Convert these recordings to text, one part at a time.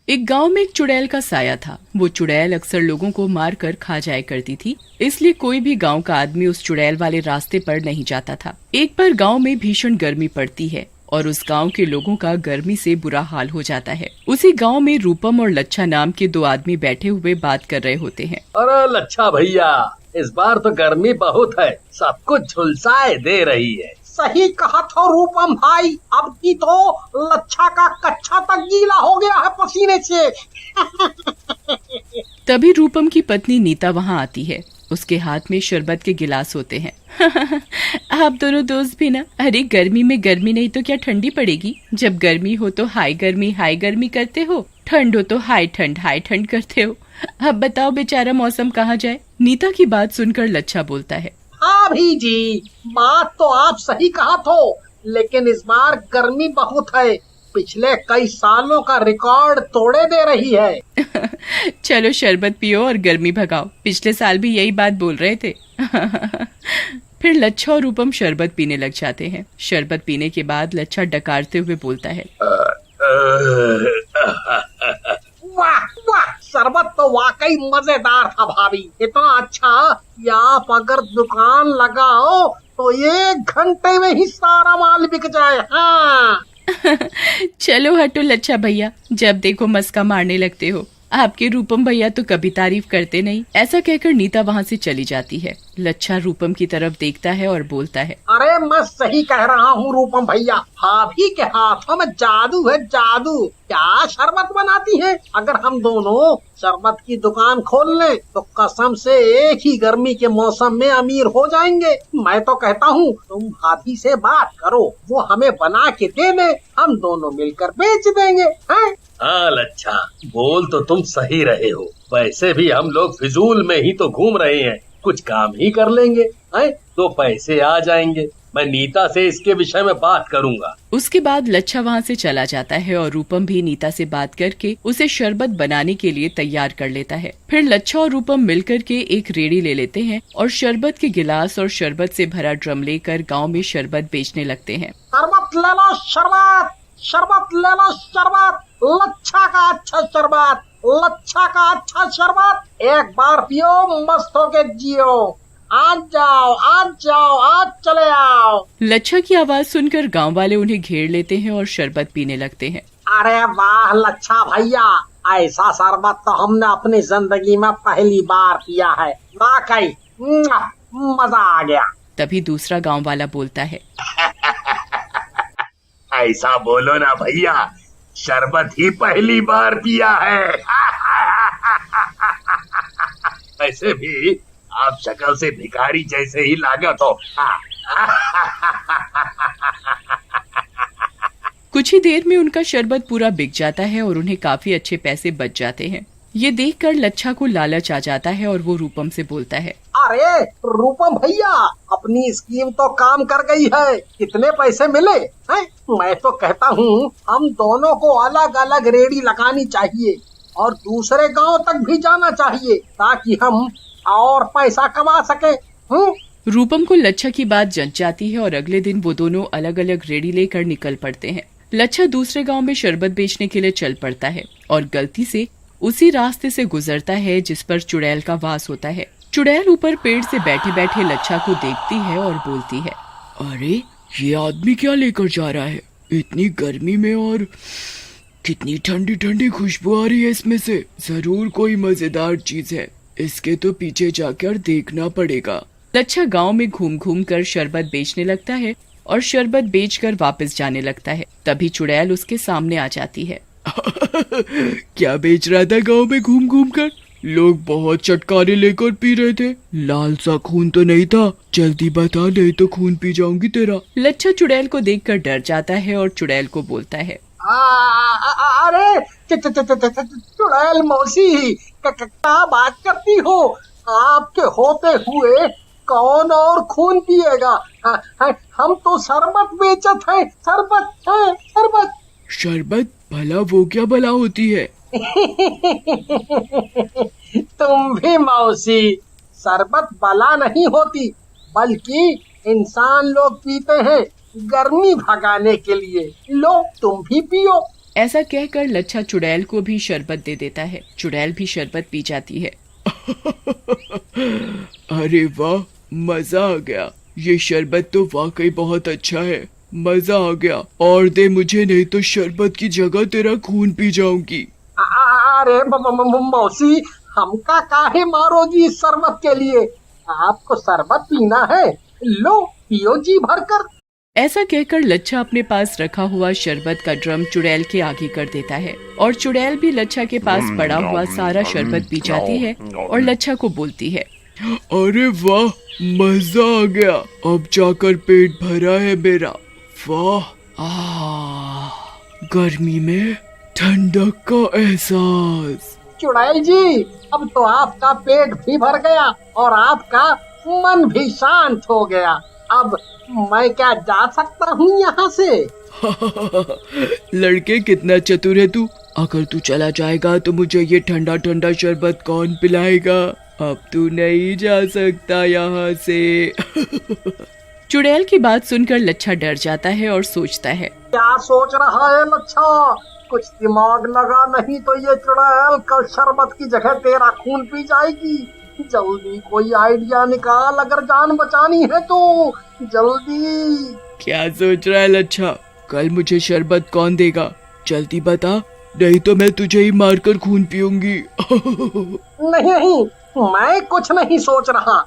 एक गांव में एक चुड़ैल का साया था। वो चुड़ैल अक्सर लोगों को मार कर खा जाया करती थी, इसलिए कोई भी गांव का आदमी उस चुड़ैल वाले रास्ते पर नहीं जाता था। एक बार गांव में भीषण गर्मी पड़ती है और उस गांव के लोगों का गर्मी से बुरा हाल हो जाता है। उसी गांव में रूपम और लच्छा नाम के दो आदमी बैठे हुए बात कर रहे होते हैं। अरे लच्छा भैया, इस बार तो गर्मी बहुत है, सब कुछ झुलसाए दे रही है। सही कहा था रूपम भाई, अब की तो लच्छा का कच्छा तक गीला हो गया है पसीने से। तभी रूपम की पत्नी नीता वहाँ आती है। उसके हाथ में शरबत के गिलास होते हैं। आप दोनों दोस्त भी ना, अरे गर्मी में गर्मी नहीं तो क्या ठंडी पड़ेगी। जब गर्मी हो तो हाई गर्मी करते हो, ठंड हो तो हाई ठंड करते हो। अब बताओ बेचारा मौसम कहाँ जाए। नीता की बात सुनकर लच्छा बोलता है, हाँ भी जी, बात तो आप सही कहा तो, लेकिन इस बार गर्मी बहुत है, पिछले कई सालों का रिकॉर्ड तोड़े दे रही है। चलो शरबत पियो और गर्मी भगाओ, पिछले साल भी यही बात बोल रहे थे। फिर लच्छा और रूपम शरबत पीने लग जाते हैं। शरबत पीने के बाद लच्छा डकारते हुए बोलता है, वाह वाह, शरबत तो वाकई मजेदार था भाभी, इतना अच्छा कि आप अगर दुकान लगाओ तो 1 घंटे में ही सारा माल बिक जाए। हाँ। चलो हटो लच्छा भैया, जब देखो मस्का मारने लगते हो। आपके रूपम भैया तो कभी तारीफ करते नहीं। ऐसा कहकर नीता वहाँ से चली जाती है। लच्छा रूपम की तरफ देखता है और बोलता है, अरे मैं सही कह रहा हूँ रूपम भैया, भाभी के हाथों में जादू है, जादू। क्या शरबत बनाती है। अगर हम दोनों शरबत की दुकान खोल लें तो कसम से एक ही गर्मी के मौसम में अमीर हो जाएंगे। मैं तो कहता हूँ तुम भाभी से बात करो, वो हमें बना के दे दे, हम दोनों मिलकर बेच देंगे। हैं? हाँ लच्छा, बोल तो तुम सही रहे हो। वैसे भी हम लोग फिजूल में ही तो घूम रहे हैं, कुछ काम ही कर लेंगे हैं तो पैसे आ जाएंगे। मैं नीता से इसके विषय में बात करूंगा। उसके बाद लच्छा वहाँ से चला जाता है और रूपम भी नीता से बात करके उसे शरबत बनाने के लिए तैयार कर लेता है। फिर लच्छा और रूपम मिलकर के एक रेड़ी ले लेते हैं और शरबत के गिलास और शरबत से भरा ड्रम लेकर गाँव में शरबत बेचने लगते हैं। शरबत ले लो शरबत, शरबत ले लो शरबत, लच्छा का अच्छा शरबत, लच्छा का अच्छा शरबत, एक बार पियो मस्त होके जियो, आज जाओ आज चले आओ। लच्छा की आवाज सुनकर गांव वाले उन्हें घेर लेते हैं और शरबत पीने लगते हैं। अरे वाह लच्छा भैया, ऐसा शरबत तो हमने अपनी जिंदगी में पहली बार पिया है, वाकई मजा आ गया। तभी दूसरा गांव वाला बोलता है, ऐसा बोलो ना भैया, शरबत ही पहली बार पिया है। वैसे भी आप शक्ल से भिखारी जैसे ही लागत हो। कुछ ही देर में उनका शरबत पूरा बिक जाता है और उन्हें काफी अच्छे पैसे बच जाते हैं। ये देखकर लच्छा को लालच आ जाता है और वो रूपम से बोलता है, अरे रूपम भैया, अपनी स्कीम तो काम कर गई है, कितने पैसे मिले हैं? मैं तो कहता हूँ हम दोनों को अलग अलग रेडी लगानी चाहिए और दूसरे गांव तक भी जाना चाहिए ताकि हम और पैसा कमा सके। रूपम को लच्छा की बात जंच जाती है और अगले दिन वो दोनों अलग अलग रेडी लेकर निकल पड़ते हैं। लच्छा दूसरे गांव में शरबत बेचने के लिए चल पड़ता है और गलती से उसी रास्ते से गुजरता है जिस पर चुड़ैल का वास होता है। चुड़ैल ऊपर पेड़ से बैठे बैठे लच्छा को देखती है और बोलती है, अरे ये आदमी क्या लेकर जा रहा है इतनी गर्मी में, और कितनी ठंडी ठंडी खुशबू आ रही है इसमें से। जरूर कोई मजेदार चीज है, इसके तो पीछे जाकर देखना पड़ेगा। लच्छा गांव में घूम घूम कर शरबत बेचने लगता है और शरबत बेचकर वापस जाने लगता है। तभी चुड़ैल उसके सामने आ जाती है। क्या बेच रहा था गांव में घूम घूम कर? लोग बहुत चटकारे लेकर पी रहे थे, लाल सा खून तो नहीं था? जल्दी बता, नहीं तो खून पी जाऊंगी तेरा। लच्छा चुड़ैल को देखकर डर जाता है और चुड़ैल को बोलता है, अरे चुड़ैल मौसी, क्या बात करती हो? आपके होते हुए कौन और खून पिएगा? हम तो शरबत बेचत है, शरबत है, शरबत। शरबत? भला वो क्या भला होती है? तुम भी मौसी, शरबत भला नहीं होती, बल्कि इंसान लोग पीते हैं गर्मी भगाने के लिए। लो तुम भी पियो। ऐसा कहकर लच्छा चुड़ैल को भी शरबत दे देता है। चुड़ैल भी शरबत पी जाती है। अरे वाह, मजा आ गया। ये शरबत तो वाकई बहुत अच्छा है। मजा आ गया। और दे मुझे, नहीं तो शरबत की जगह तेरा खून पी जाऊंगी। अरे मौसी, हमका काहे मारोगी इस शरबत के लिए? आपको शरबत पीना है, लो पियो जी भरकर। ऐसा कहकर लच्छा अपने पास रखा हुआ शरबत का ड्रम चुड़ैल के आगे कर देता है और चुड़ैल भी लच्छा के पास पड़ा हुआ सारा शरबत पी जाती है और लच्छा को बोलती है, अरे वाह, मजा आ गया। अब जाकर पेट भरा है मेरा। वाह, गर्मी में ठंडक का एहसास। चुड़ैल जी, अब तो आपका पेट भी भर गया और आपका मन भी शांत हो गया। अब मैं क्या जा सकता हूँ यहाँ से? लड़के, कितना चतुर है तू। अगर तू चला जाएगा तो मुझे ये ठंडा ठंडा शरबत कौन पिलाएगा? अब तू नहीं जा सकता यहाँ से। चुड़ैल की बात सुनकर लच्छा डर जाता है और सोचता है, क्या सोच रहा है लच्छा? कुछ दिमाग लगा, नहीं तो ये चुड़ैल कल शरबत की जगह तेरा खून पी जाएगी। जल्दी कोई आइडिया निकाल, अगर जान बचानी है तो जल्दी। क्या सोच रहा है लच्छा? कल मुझे शरबत कौन देगा? जल्दी बता, नहीं तो मैं तुझे ही मारकर खून पीऊंगी। नहीं, मैं कुछ नहीं सोच रहा।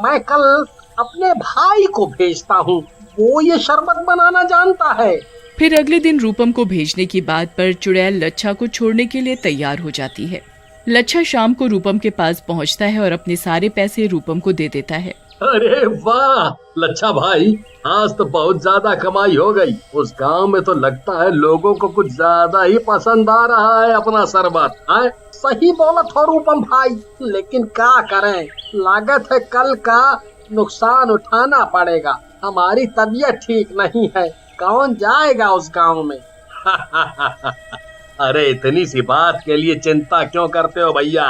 मैं कल अपने भाई को भेजता हूँ, वो ये शरबत बनाना जानता है। फिर अगले दिन रूपम को भेजने की बात पर चुड़ैल लच्छा को छोड़ने के लिए तैयार हो जाती है। लच्छा शाम को रूपम के पास पहुंचता है और अपने सारे पैसे रूपम को दे देता है। अरे वाह लच्छा भाई, आज तो बहुत ज्यादा कमाई हो गई। उस गांव में तो लगता है लोगों को कुछ ज्यादा ही पसंद आ रहा है अपना शरबत। सही बोला था रूपम भाई, लेकिन क्या करें, लागत है कल का नुकसान उठाना पड़ेगा। हमारी तबीयत ठीक नहीं है, कौन जाएगा उस गांव में? अरे इतनी सी बात के लिए चिंता क्यों करते हो भैया?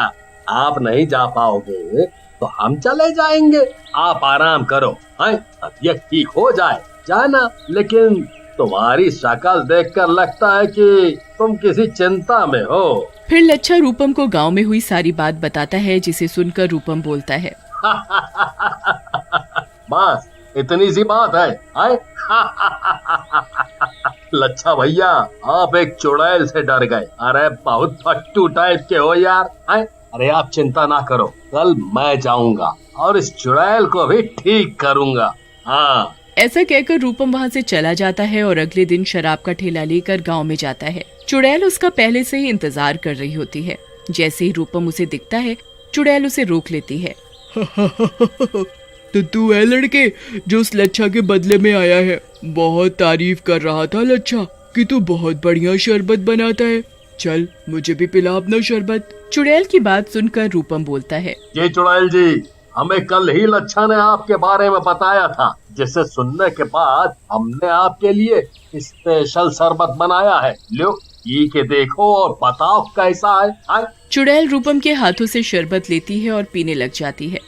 आप नहीं जा पाओगे तो हम चले जाएंगे। आप आराम करो, तबीयत ठीक हो जाए जाना। लेकिन तुम्हारी शक्ल देखकर लगता है कि तुम किसी चिंता में हो। फिर लच्छा रूपम को गांव में हुई सारी बात बताता है, जिसे सुनकर रूपम बोलता है, बस इतनी सी बात है? लच्छा भैया, आप एक चुड़ैल से डर गए। अरे बहुत फट्टू टाइप के हो यार। अरे आप चिंता ना करो, कल मैं जाऊंगा और इस चुड़ैल को भी ठीक करूंगा। हाँ। ऐसा कहकर रूपम वहाँ से चला जाता है और अगले दिन शराब का ठेला लेकर गांव में जाता है। चुड़ैल उसका पहले से ही इंतजार कर रही होती है। जैसे ही रूपम उसे दिखता है, चुड़ैल उसे रोक लेती है। तो तू है लड़के जो उस लच्छा के बदले में आया है? बहुत तारीफ कर रहा था लच्छा कि तू बहुत बढ़िया शरबत बनाता है। चल मुझे भी पिला अपना शरबत। चुड़ैल की बात सुनकर रूपम बोलता है, ये चुड़ैल जी, हमें कल ही लच्छा ने आपके बारे में बताया था, जिसे सुनने के बाद हमने आपके लिए स्पेशल शरबत बनाया है। लो पी के देखो और बताओ कैसा है। चुड़ैल रूपम के हाथों से शरबत लेती है और पीने लग जाती है।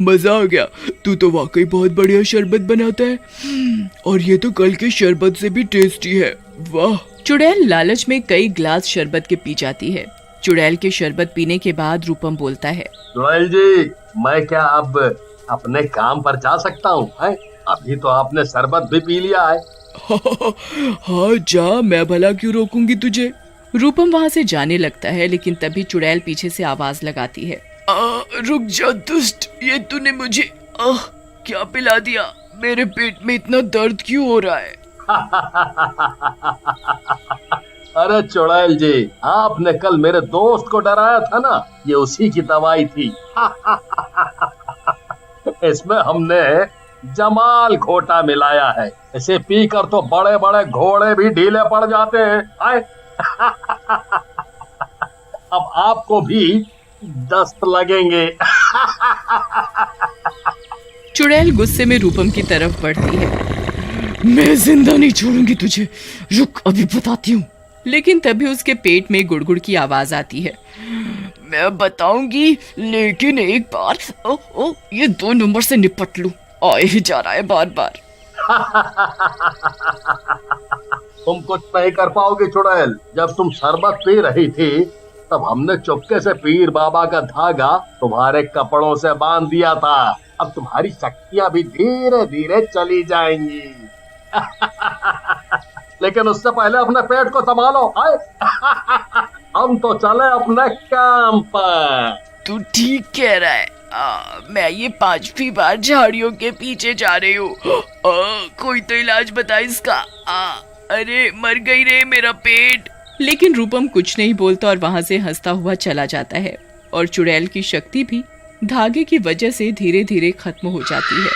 मजा आ गया, तू तो वाकई बहुत बढ़िया शरबत बनाता है और ये तो कल के शरबत से भी टेस्टी है। वाह। चुड़ैल लालच में कई ग्लास शरबत के पी जाती है। चुड़ैल के शरबत पीने के बाद रूपम बोलता है, चुड़ैल जी, मैं क्या अब अपने काम पर जा सकता हूँ? अभी तो आपने शरबत भी पी लिया है। हाँ जा, मैं भला क्यों रोकूंगी तुझे। रूपम वहाँ से जाने लगता है, लेकिन तभी चुड़ैल पीछे से आवाज लगाती है, रुक जा दुष्ट, ये तूने मुझे क्या पिला दिया? मेरे पेट में इतना दर्द क्यों हो रहा है? अरे चुड़ैल जी, आपने कल मेरे दोस्त को डराया था ना, ये उसी की दवाई थी। इसमें हमने जमाल घोटा मिलाया है। इसे पीकर तो बड़े बड़े घोड़े भी ढीले पड़ जाते हैं। अब आपको भी दस्त लगेंगे। चुड़ैल गुस्से में रूपम की तरफ बढ़ती है। मैं जिंदा नहीं छोड़ूंगी तुझे, रुक अभी बताती हूँ। लेकिन तभी उसके पेट में गुड़गुड़ की आवाज आती है। मैं बताऊंगी, लेकिन एक बार ये 2 नंबर से निपट लूं, आए ही जा रहा है बार बार। तुम कुछ नहीं कर पाओगे चुड़ैल। जब तुम शरबत पी रही थी तब हमने चुपके से पीर बाबा का धागा तुम्हारे कपड़ों से बांध दिया था। अब तुम्हारी शक्तियां भी धीरे धीरे चली जाएंगी। लेकिन उससे पहले अपने पेट को संभालो। आए। हम तो चले अपने काम पर। तू ठीक कह रहा है। मैं ये 5वीं बार झाड़ियों के पीछे जा रही हूँ। कोई तो इलाज बता इसका। अरे मर गई रे मेरा पेट। लेकिन रूपम कुछ नहीं बोलता और वहाँ से हंसता हुआ चला जाता है और चुड़ैल की शक्ति भी धागे की वजह से धीरे धीरे खत्म हो जाती है।